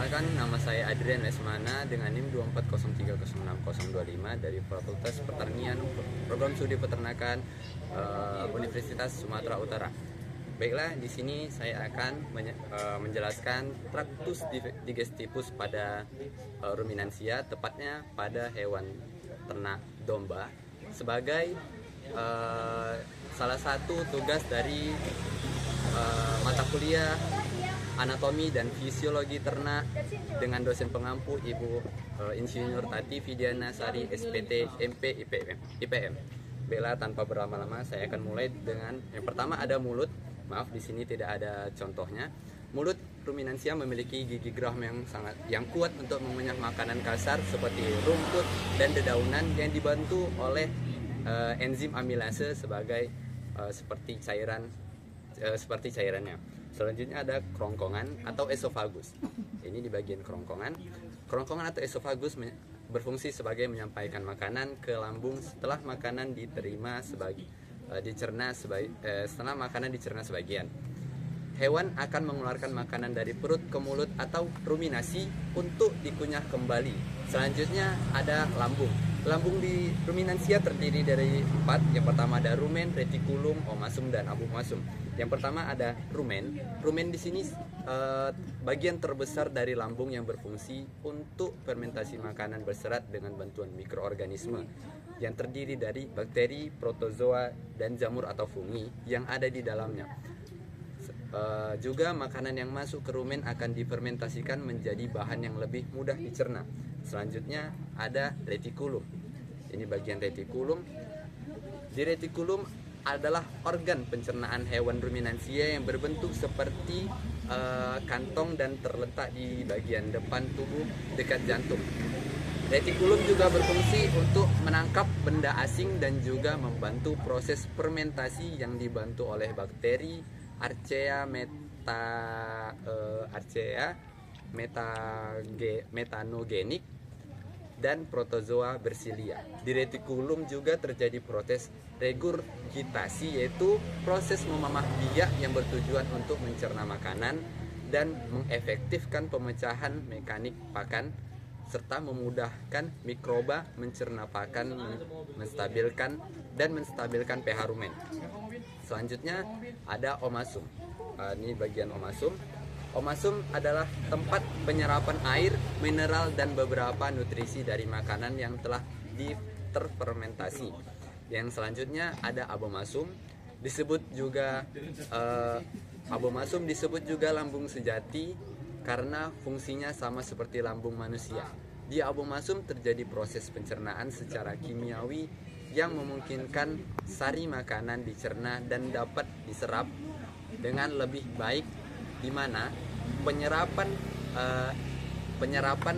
Perkenalkan, nama saya Adrian Lesmana dengan NIM 240306025 dari Fakultas Pertanian Program Studi Peternakan Universitas Sumatera Utara. Baiklah, di sini saya akan menjelaskan traktus digestivus pada ruminansia, tepatnya pada hewan ternak domba, sebagai salah satu tugas dari mata kuliah Anatomi dan Fisiologi Ternak dengan dosen pengampu Ibu Insinyur Tati Vidiana Sari SPT MP IPM. Baiklah, tanpa berlama-lama saya akan mulai dengan yang pertama ada mulut. Maaf, di sini tidak ada contohnya. Mulut ruminansia memiliki gigi geraham yang kuat untuk mengunyah makanan kasar seperti rumput dan dedaunan yang dibantu oleh enzim amilase seperti cairannya. Selanjutnya ada kerongkongan atau esofagus. Ini di bagian kerongkongan. Kerongkongan atau esofagus berfungsi sebagai menyampaikan makanan ke lambung setelah makanan setelah makanan dicerna sebagian. Hewan akan mengeluarkan makanan dari perut ke mulut atau ruminasi untuk dikunyah kembali. Selanjutnya ada lambung. Lambung di ruminansia terdiri dari 4. Yang pertama ada rumen, retikulum, omasum, dan abomasum. Yang pertama ada rumen. Rumen di sini bagian terbesar dari lambung yang berfungsi untuk fermentasi makanan berserat dengan bantuan mikroorganisme yang terdiri dari bakteri, protozoa, dan jamur atau fungi yang ada di dalamnya. Juga makanan yang masuk ke rumen akan difermentasikan menjadi bahan yang lebih mudah dicerna. Selanjutnya ada retikulum. Ini bagian retikulum. Di retikulum adalah organ pencernaan hewan ruminansia yang berbentuk seperti kantong dan terletak di bagian depan tubuh dekat jantung. Retikulum juga berfungsi untuk menangkap benda asing dan juga membantu proses fermentasi yang dibantu oleh bakteri Archaea metanogenik dan protozoa bersilia. Di retikulum juga terjadi proses regurgitasi, yaitu proses memamah biak yang bertujuan untuk mencerna makanan dan mengefektifkan pemecahan mekanik pakan serta memudahkan mikroba mencerna pakan, menstabilkan pH rumen. Selanjutnya ada omasum. Ini bagian omasum. Omasum adalah tempat penyerapan air, mineral, dan beberapa nutrisi dari makanan yang telah terfermentasi. Yang selanjutnya ada abomasum. Abomasum disebut juga lambung sejati karena fungsinya sama seperti lambung manusia. Di abomasum terjadi proses pencernaan secara kimiawi yang memungkinkan sari makanan dicerna dan dapat diserap dengan lebih baik, di mana penyerapan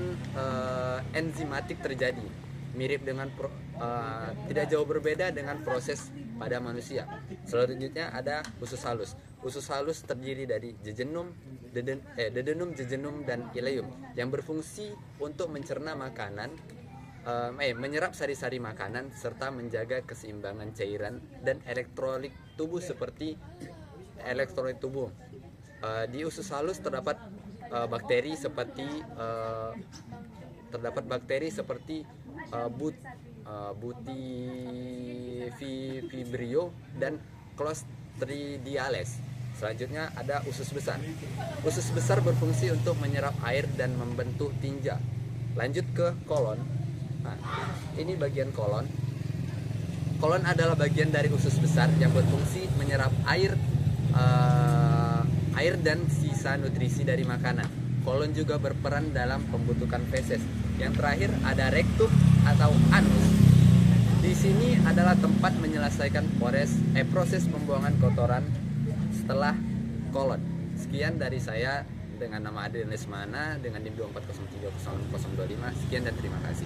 enzimatik terjadi, mirip dengan tidak jauh berbeda dengan proses pada manusia. Selanjutnya ada usus halus. Usus halus terdiri dari duodenum, jejunum, dan ileum yang berfungsi untuk mencerna makanan, menyerap sari-sari makanan serta menjaga keseimbangan cairan dan elektrolit tubuh seperti elektrolit tubuh. Di usus halus terdapat bakteri seperti Butyvibrio dan Clostridiales. Selanjutnya ada usus besar. Usus besar berfungsi untuk menyerap air dan membentuk tinja. Lanjut ke kolon. Nah, ini bagian kolon. Kolon adalah bagian dari usus besar yang berfungsi menyerap air dan sisa nutrisi dari makanan. Kolon juga berperan dalam pembentukan feses. Yang terakhir ada rektum atau anus. Di sini adalah tempat menyelesaikan proses pembuangan kotoran setelah kolon. Sekian dari saya dengan nama Adrian Lesmana dengan NIM 240306025. Sekian dan terima kasih.